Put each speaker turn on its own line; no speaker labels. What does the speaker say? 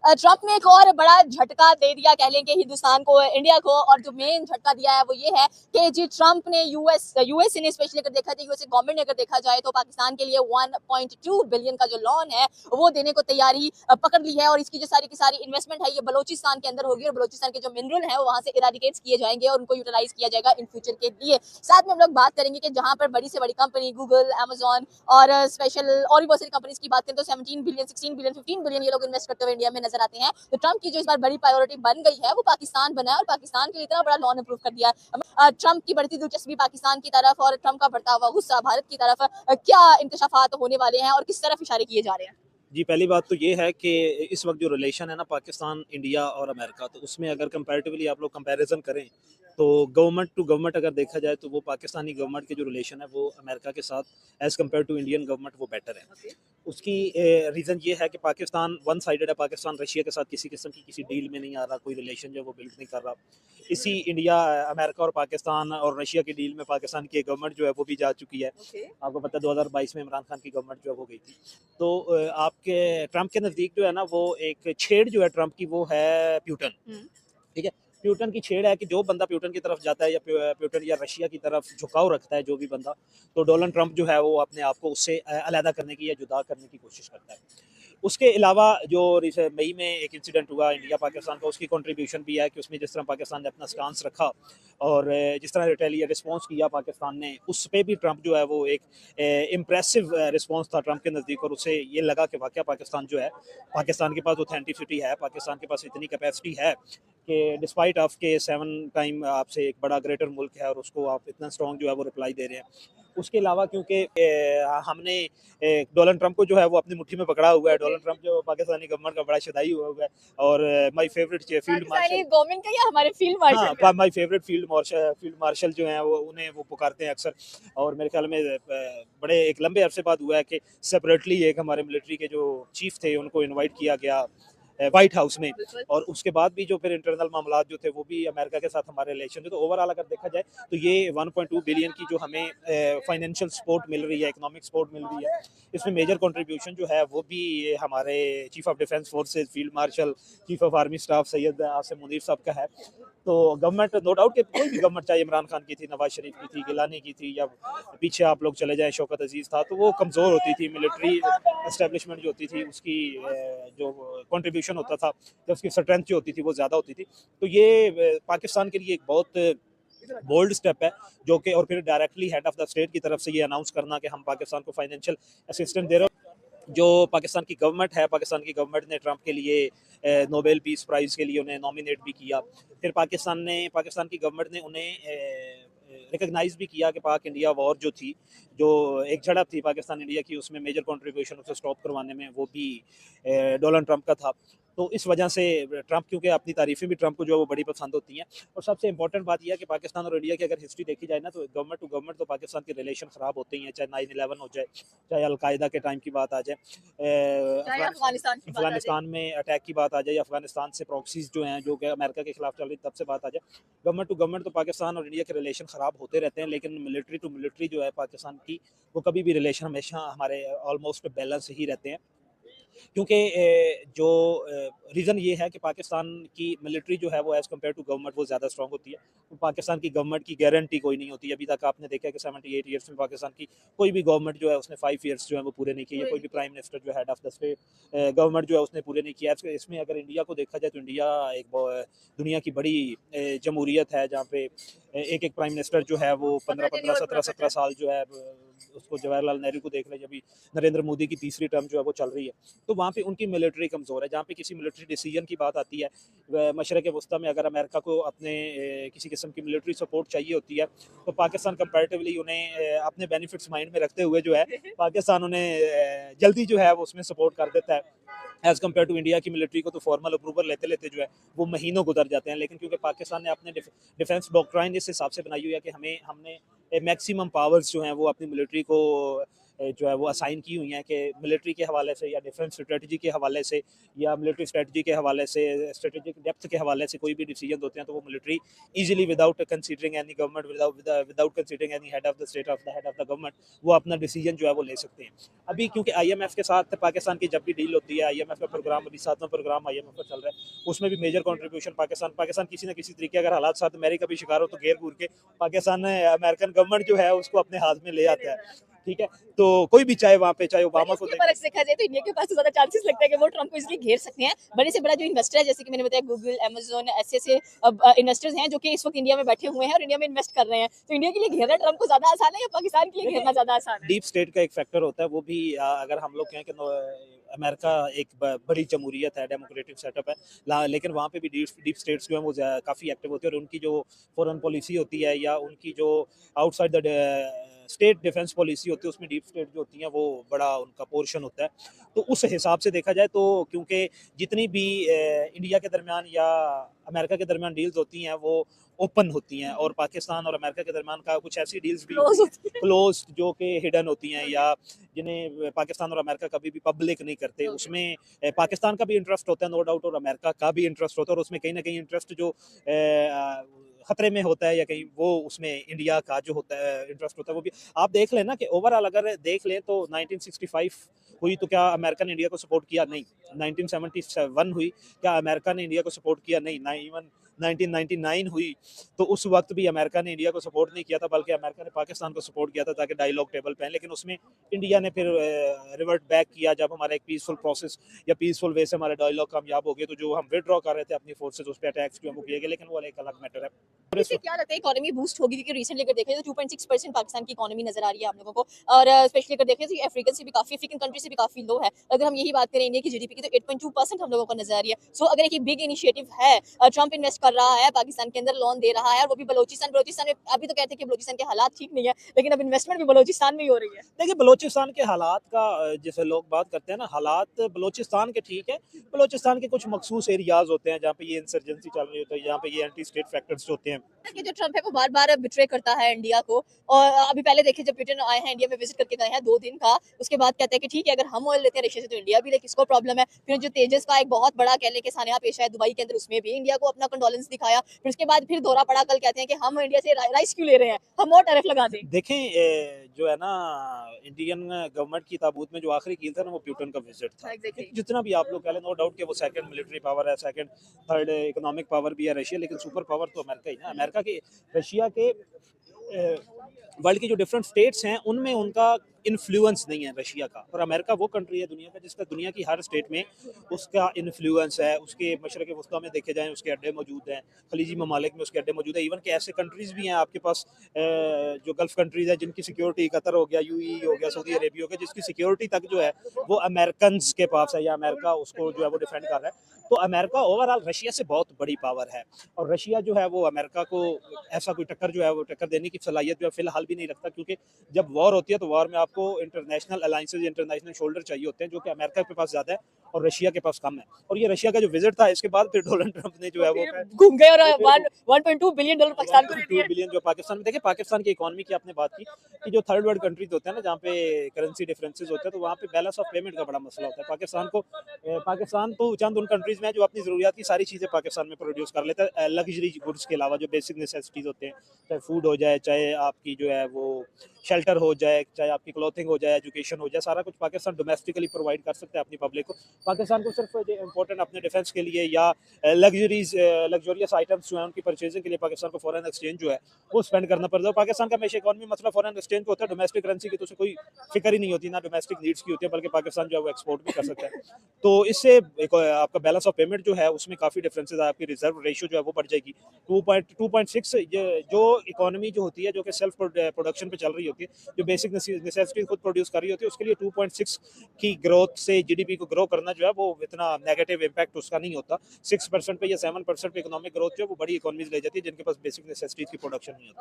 Trump ने एक और बड़ा झटका दे दिया कह लें कि हिंदुस्तान को, इंडिया को। और जो मेन झटका दिया है वो ये है कि जी ट्रंप ने यूएस ने स्पेशली अगर देखा जाए, यूएस गवर्नमेंट ने अगर देखा जाए तो पाकिस्तान के लिए 1.2 बिलियन का जो लोन है वो देने को तैयारी पकड़ ली है। और इसकी जो सारी की सारी इन्वेस्टमेंट है ये बलोचिस्तान के अंदर होगी और बलोचिस्तान के जो मिनरल है वो वहां से इराडिकेट किए जाएंगे और उनको यूटिलाइज किया जाएगा इन फ्यूचर के लिए। साथ में हम लोग बात करेंगे कि जहां पर बड़ी से बड़ी कंपनी गूगल, अमेजॉन और स्पेशल और भी बहुत सारी कंपनीज की बात करें तो 17 बिलियन, 16 बिलियन, 15 बिलियन ये लोग इन्वेस्ट करते हुए इंडिया में नजर आते हैं। तो ट्रंप की जो इस बार बड़ी प्रायोरिटी बन गई है वो पाकिस्तान बना है और पाकिस्तान के लिए इतना बड़ा लोन अप्रूव कर दिया है। ट्रंप की बढ़ती दिलचस्पी पाकिस्तान की तरफ और ट्रंप का बढ़ता हुआ गुस्सा भारत की तरफ, क्या इंकशाफात होने वाले हैं और किस तरफ इशारे किए जा रहे हैं?
जी, पहली बात तो ये है कि इस वक्त जो रिलेशन है ना पाकिस्तान, इंडिया और अमेरिका, तो उसमें अगर कंपैरेटिवली आप लोग कंपैरिजन करें तो गवर्नमेंट टू गवर्नमेंट अगर देखा जाए तो वो पाकिस्तानी गवर्नमेंट के जो रिलेशन है वो अमेरिका के साथ as compared to Indian government वो बेटर है।
Okay.
उसकी रीज़न ये है कि पाकिस्तान वन साइडेड है। पाकिस्तान रशिया के साथ किसी किस्म की किसी डील में नहीं आ रहा, कोई रिलेशन जो है वो बिल्ड नहीं कर रहा। इसी इंडिया, अमेरिका और पाकिस्तान और रशिया की डील में पाकिस्तान की गवर्नमेंट जो है वो भी जा चुकी है।
Okay.
आपको पता है 2022 में इमरान खान की गवर्नमेंट जो है वो गई थी। तो आपके ट्रंप के नज़दीक जो है ना वो एक छेड़ जो है ट्रंप की वो है प्यूटन। ठीक है, प्यूटन की छेड़ है कि जो बंदा प्यूटन की तरफ जाता है या प्यूटन या रशिया की तरफ झुकाव रखता है जो भी बंदा, तो डोनाल्ड ट्रंप जो है वो अपने आप को उससे अलहदा करने की या जुदा करने की कोशिश करता है। उसके अलावा जो मई में एक इंसिडेंट हुआ इंडिया पाकिस्तान का, उसकी कंट्रीब्यूशन भी है कि उसमें जिस तरह पाकिस्तान ने अपना स्टांस रखा और जिस तरह रिटेलिएट रिस्पॉन्स किया पाकिस्तान ने, उस पर भी ट्रंप जो है वो एक इम्प्रेसिव रिस्पॉन्स था ट्रंप के नज़दीक। और उसे ये लगा कि वाकई पाकिस्तान जो है, पाकिस्तान के पास ऑथेंटिसिटी है, पाकिस्तान के पास इतनी कैपेसिटी है कि डिस्पाइट ऑफ के 7 टाइम आपसे एक बड़ा ग्रेटर मुल्क है और उसको आप इतना स्ट्रॉन्ग जो है वो रिप्लाई दे रहे हैं। उसके अलावा क्योंकि हमने डोनाल्ड ट्रंप को जो है वो अपनी मुट्ठी में पकड़ा हुआ है। डोनाल्ड ट्रंप जो पाकिस्तानी गवर्नमेंट का बड़ा शदाई हुआ हुआ है और my favourite field marshal,
government का या हमारे फील्ड मार्शल का?
हाँ, माय फेवरेट फील्ड मार्शल जो हैं वो उन्हें वो पुकारते हैं अक्सर। और मेरे ख्याल में बड़े एक लंबे अरसे बाद हुआ है कि सेपरेटली एक हमारे मिलिट्री के जो चीफ थे उनको इनवाइट किया गया व्हाइट हाउस में। और उसके बाद भी जो फिर इंटरनल मामला जो थे वो भी अमेरिका के साथ हमारे रिलेशन थे। तो ओवरऑल अगर देखा जाए तो ये 1.2 बिलियन की जो हमें फाइनेंशियल सपोर्ट मिल रही है, इकोनॉमिक सपोर्ट मिल रही है, इसमें मेजर कंट्रीब्यूशन जो है वो भी हमारे chief of defence forces, field marshal, chief of army staff Syed Asim Munir साहब का है। तो गवर्नमेंट नो डाउट कि कोई भी गवर्नमेंट, चाहे इमरान खान की थी, नवाज शरीफ की थी, गिलानी की थी, या पीछे आप लोग चले जाएं शौकत अजीज था, तो वो कमज़ोर होती थी। मिलिट्री एस्टेब्लिशमेंट जो होती थी उसकी जो कंट्रीब्यूशन होता था या उसकी स्ट्रेंथ जो होती थी वो ज़्यादा होती थी। तो ये पाकिस्तान के लिए एक बहुत बोल्ड स्टेप है जो कि, और फिर directly head of the state की तरफ से ये अनाउंस करना कि हम पाकिस्तान को फाइनेंशियल असिस्टेंस दे रहे हैं। जो पाकिस्तान की गवर्नमेंट है, पाकिस्तान की गवर्नमेंट ने ट्रंप के लिए नोबेल पीस प्राइज़ के लिए उन्हें नॉमिनेट भी किया। फिर पाकिस्तान की गवर्नमेंट ने उन्हें रिकग्नाइज भी किया कि पाक इंडिया वॉर जो थी, जो एक झड़प थी पाकिस्तान इंडिया की, उसमें मेजर कंट्रीब्यूशन उसे स्टॉप करवाने में वो भी डोनाल्ड ट्रंप का था। तो इस वजह से ट्रंप, क्योंकि अपनी तारीफ़ें भी ट्रंप को जो है वो बड़ी पसंद होती हैं। और सबसे इंपॉर्टेंट बात यह है कि पाकिस्तान और इंडिया की अगर हिस्ट्री देखी जाए ना, तो गवर्नमेंट टू गवर्नमेंट तो पाकिस्तान के रिलेशन ख़राब होते ही हैं, चाहे 9/11 हो जाए, चाहे अलकायदा के टाइम की बात आ जाए, अफगानिस्तान में अटैक की बात आ जाए, अफगानिस्तान से प्रॉक्सीज जो हैं जो कि अमेरिका के खिलाफ चल रही तब से बात आ जाए। गवर्नमेंट टू गवर्नमेंट तो पाकिस्तान और इंडिया के रिलेशन ख़राब होते रहते हैं, लेकिन मिलिट्री टू मिलिट्री जो है पाकिस्तान की, वो कभी भी रिलेशन हमेशा हमारे ऑलमोस्ट बैलेंस ही रहते हैं। क्योंकि जो रीज़न ये है कि पाकिस्तान की मिलिट्री जो है वो एज़ कम्पेयर टू गवर्नमेंट वो ज़्यादा स्ट्रॉन्ग होती है। तो पाकिस्तान की गवर्नमेंट की गारंटी कोई नहीं होती। अभी तक आपने देखा है कि 78 ईयर्स में पाकिस्तान की कोई भी गवर्नमेंट जो है उसने 5 ईयर्स जो है वो पूरे नहीं किए, या कोई भी प्राइम मिनिस्टर जो head of the state government जो है उसने पूरे नहीं किया। इसमें अगर इंडिया को देखा जाए तो इंडिया एक दुनिया की बड़ी जमहूरियत है, जहाँ पे एक प्राइम मिनिस्टर जो है वो 15-15, 17-17 साल जो है, उसको जवाहरलाल नेहरू को देख लें, अभी नरेंद्र मोदी की तीसरी टर्म जो है वो चल रही है। तो वहाँ पे उनकी मिलिट्री कमज़ोर है। जहाँ पे किसी मिलिट्री डिसीजन की बात आती है, मशरक़ वस्ता में अगर अमेरिका को अपने किसी किस्म की मिलिट्री सपोर्ट चाहिए होती है, तो पाकिस्तान कंपैरेटिवली उन्हें अपने बेनिफिट्स माइंड में रखते हुए जो है पाकिस्तान उन्हें जल्दी जो है वो उसमें सपोर्ट कर देता है। एज़ कम्पेयर टू इंडिया की मिलिट्री को तो फॉर्मल अप्रूवल लेते लेते जो है वो महीनों गुजर जाते हैं। लेकिन क्योंकि पाकिस्तान ने अपने डिफेंस डॉक्ट्राइन इस हिसाब से बनाई हुई है कि हमने मैक्सिमम पावर्स जो हैं वो अपनी मिलिट्री को जो है वो असाइन की हुई हैं कि मिलिट्री के हवाले से या डिफेंस स्ट्रेटजी के हवाले से या मिलिट्री स्ट्रेटजी के हवाले से, स्ट्रेटेजिक डेप्थ के हवाले से कोई भी डिसीजन होते हैं तो वो military easily without considering any government, without considering any head of the state, of the head of the government, वो अपना डिसीजन जो है वो ले सकते हैं। अभी क्योंकि आईएमएफ के साथ पाकिस्तान की जब भी डील होती है, आईएमएफ का प्रोग्राम अभी 7वां प्रोग्राम आईएमएफ का चल रहा है, उसमें भी मेजर कंट्रीब्यूशन पाकिस्तान किसी न किसी तरीके अगर हालात साथ अमेरिका भी शिकार हो तो घेर घूर के पाकिस्तान अमेरिकन गवर्नमेंट जो है उसको अपने हाथ में ले आता है। ठीक है, तो कोई भी चाहे वहाँ पे, चाहे ओबामा को
देखा जाए तो इंडिया के पास तो ज्यादा चांसेस लगता है कि वो ट्रम्प को इसलिए घेर सकते हैं। बड़े से बड़ा जो इन्वेस्टर है, जैसे कि मैंने बताया गूगल, अमेज़न, ऐसे इन्वेस्टर्स हैं जो कि इस वक्त इंडिया में बैठे हुए हैं और इंडिया में इन्वेस्ट कर रहे हैं। तो इंडिया के लिए घेरना ट्रम्प को ज्यादा आसान है या पाकिस्तान के लिए घेरना ज्यादा आसान है?
डीप स्टेट का एक फैक्टर होता है, वो भी अगर हम लोग कहें कि अमेरिका एक बड़ी जमहूरियत है, डेमोक्रेटिक सेटअप है, लेकिन वहाँ पे भी डीप स्टेट्स जो है वो काफ़ी एक्टिव होती है, और उनकी जो फॉरेन पॉलिसी होती है या उनकी जो outside the state defence policy होती है उसमें डीप स्टेट जो होती है वो बड़ा उनका पोर्शन होता है। तो उस हिसाब से देखा जाए तो क्योंकि जितनी भी इंडिया के दरमियान या अमेरिका के दरमियान डील्स होती हैं वो ओपन होती हैं, और पाकिस्तान और अमेरिका के दरमियान का कुछ ऐसी डील्स भी क्लोज जो कि हिडन होती हैं या जिन्हें पाकिस्तान और अमेरिका कभी भी पब्लिक नहीं करते, उसमें पाकिस्तान का भी इंटरेस्ट होता है नो डाउट, और अमेरिका का भी इंटरेस्ट होता है, और उसमें कहीं ना कहीं इंटरेस्ट जो खतरे में होता है या कहीं वो उसमें इंडिया का जो होता है इंटरेस्ट होता है वो भी आप देख लें ना कि ओवरऑल अगर देख लें तो 1965 हुई तो क्या अमेरिका ने इंडिया को सपोर्ट किया? नहीं। 1977 हुई, क्या अमेरिका ने इंडिया को सपोर्ट किया? नहीं। ना इवन 1999 हुई तो उस वक्त भी अमेरिका ने इंडिया को सपोर्ट नहीं किया था, बल्कि अमेरिका ने पाकिस्तान को सपोर्ट किया था ताकि डायलॉग टेबल पे आए, लेकिन उसमें इंडिया ने फिर रिवर्ट बैक किया जब हमारा एक पीसफुल प्रोसेस या पीसफुल वे से हमारे डायलॉग कामयाब हो गए, तो जो हम विदड्रॉ कर रहे थे अपनी फोर्सेस उस पर अटैक्स जो हम किए गए, लेकिन वो एक अलग मैटर है।
इससे क्या लगता है इकोनॉमी बूस्ट होगी? क्योंकि रिसेंटली अगर देखें तो 2.6% पाकिस्तान की इकोनॉमी नजर आ रही है हम लोगों को, और स्पेशली अगर देखें तो अफ्रीकन से भी काफी, अफ्रीकन कंट्री से भी काफी लो है। अगर हम यही बात करें इंडिया की जीडीपी की तो 8.2% हम लोगों को नजर आ रही है। सो अगर एक बिग इनिशिएटिव है, ट्रम्प इन्वेस्ट कर रहा है पाकिस्तान के अंदर, लोन दे रहा है, और वो भी बलोचिस्तान में अभी तो कहते हैं कि बलोचिस्तान के हालात ठीक नहीं है, लेकिन अब इन्वेस्टमेंट भी बलोचिस्तान में ही हो रही है।
देखिए बलोचिस्तान के हालात का जैसे लोग बात करते हैं ना, हालात बलोचिस्तान के ठीक है, बलोचिस्तान के कुछ मखसूस एरियाज होते हैं जहाँ पे ये इंसर्जेंसी चल रही होती है, जहाँ पे ये एंटी स्टेट फैक्टर्स होते हैं।
कि जो ट्रम्प है वो बार बार बिट्रे करता है इंडिया को, और अभी पहले देखिए जब ब्रिटेन आए हैं इंडिया में विजिट करके गए हैं 2 दिन का, उसके बाद कहते हैं कि ठीक है अगर हम ऑयल लेते हैं रशिया से तो इंडिया भी ले, किसको प्रॉब्लम है। फिर जो तेजस का एक बहुत बड़ा कहने के सानिया पेश है दुबई के अंदर, उसमें भी इंडिया को अपना कंडोलेंस दिखाया। फिर उसके बाद फिर दौरा पड़ा, कल कहते हैं कि हम इंडिया से राइस क्यों ले रहे हैं, हम और टैरिफ लगा दें।
देखें जो है ना इंडियन गवर्नमेंट की ताबूत में जो आखिरी कील था ना वो प्यूटन का विजिट था। जितना भी आप लोग कह लें, नो डाउट कि वो सेकंड मिलिट्री पावर है, सेकंड थर्ड इकोनॉमिक पावर भी है रशिया, लेकिन सुपर पावर तो अमेरिका ही ना। अमेरिका के, रशिया के, वर्ल्ड की जो डिफरेंट स्टेट्स हैं उनमें उनका इन्फ्लुएंस नहीं है रशिया का, और अमेरिका वो कंट्री है दुनिया का जिसका दुनिया की हर स्टेट में उसका इन्फ्लुएंस है। उसके मशरक़ वस्ता में देखे जाएँ उसके अड्डे मौजूद हैं, खलीजी ममालिक में उसके अड्डे मौजूद है, इवन के ऐसे कंट्रीज़ भी हैं आपके पास जो गल्फ़ कंट्रीज़ हैं जिनकी सिक्योरिटी, कतर हो गया, यूएई हो गया, सऊदी अरेबिया हो गया, जिसकी सिक्योरिटी तक जो है वो अमेरिकन्स के पास है या अमेरिका उसको जो है वो डिफेंड कर रहा है। तो अमेरिका ओवरऑल रशिया से बहुत बड़ी पावर है, और रशिया जो है वो अमेरिका को ऐसा कोई टक्कर जो है वो टक्कर देने की सलाहियत जो है फिलहाल भी नहीं रखता, क्योंकि जब वॉर होती है तो वॉर में आपको इंटरनेशनल अलायंसेज, इंटरनेशनल शोल्डर चाहिए होते हैं, जो कि अमेरिका के पास ज़्यादा है और रशिया के पास कम है। और ये रशिया का जो विजिट था इसके बाद फिर डोनाल्ड ट्रंप ने जो है वो
घूम गए और 1.2 बिलियन डॉलर पाकिस्तान को दे दिए।
2 बिलियन जो पाकिस्तान में, देखिए पाकिस्तान की इकोनॉमी की आपने बात की कि जो थर्ड वर्ल्ड कंट्रीज होते हैं ना जहाँ पे करेंसी डिफरेंसेस होते हैं, तो वहाँ पे बैलेंस ऑफ पेमेंट का बड़ा मसला होता है। पाकिस्तान तो चंद उन कंट्रीज में जो अपनी ज़रूरियात की सारी चीज़ें पाकिस्तान में प्रोड्यूस कर लेता है, लग्जरी गुड्स के अलावा जो बेसिक नेसेसिटीज़ होते हैं, चाहे फूड हो जाए, चाहे आपकी जो है वो शेल्टर हो जाए, चाहे आपकी क्लॉथिंग हो जाए, एजुकेशन हो जाए, सारा कुछ पाकिस्तान डोमेस्टिकली प्रोवाइड कर सकता है अपनी पब्लिक को। पाकिस्तान को सिर्फ इंपॉर्टेंट अपने डिफेंस के लिए या लग्जरियस आइटम्स जो है उनकी परचेजिंग के लिए पाकिस्तान को फॉरेन एक्सचेंज जो है वो स्पेंड करना पड़ता है। पाकिस्तान का हमेशा इकॉनमी मसला फॉरेन एक्सचेंज को होता है, डोमेस्टिक करेंसी की तो उसे कोई फिक्र ही नहीं होती, ना डोमेस्टिक नीड्स की होती है, बल्कि पाकिस्तान जो है वो एक्सपोर्ट भी कर सकता है। तो इससे आपका बैलेंस ऑफ पेमेंट जो है उसमें काफ़ी डिफरेंसेस, आपकी रिजर्व रेशियो जो है वो बढ़ जाएगी 2.6। जो इकोनॉमी जो होती है जो कि सेल्फ प्रोडक्शन पे चल रही होती है, जो बेसिक नेसेसिटी खुद प्रोड्यूस कर रही होती है, उसके लिए 2.6 की ग्रोथ से जीडीपी को ग्रो करना जो है वो इतना नेगेटिव इम्पैक्ट उसका नहीं होता। 6% पे या 7% पे इकोनॉमिक ग्रोथ जो है वो बड़ी इकोनॉमीज ले जाती है जिनके पास बेसिक नेसेसिटीज की प्रोडक्शन नहीं होती।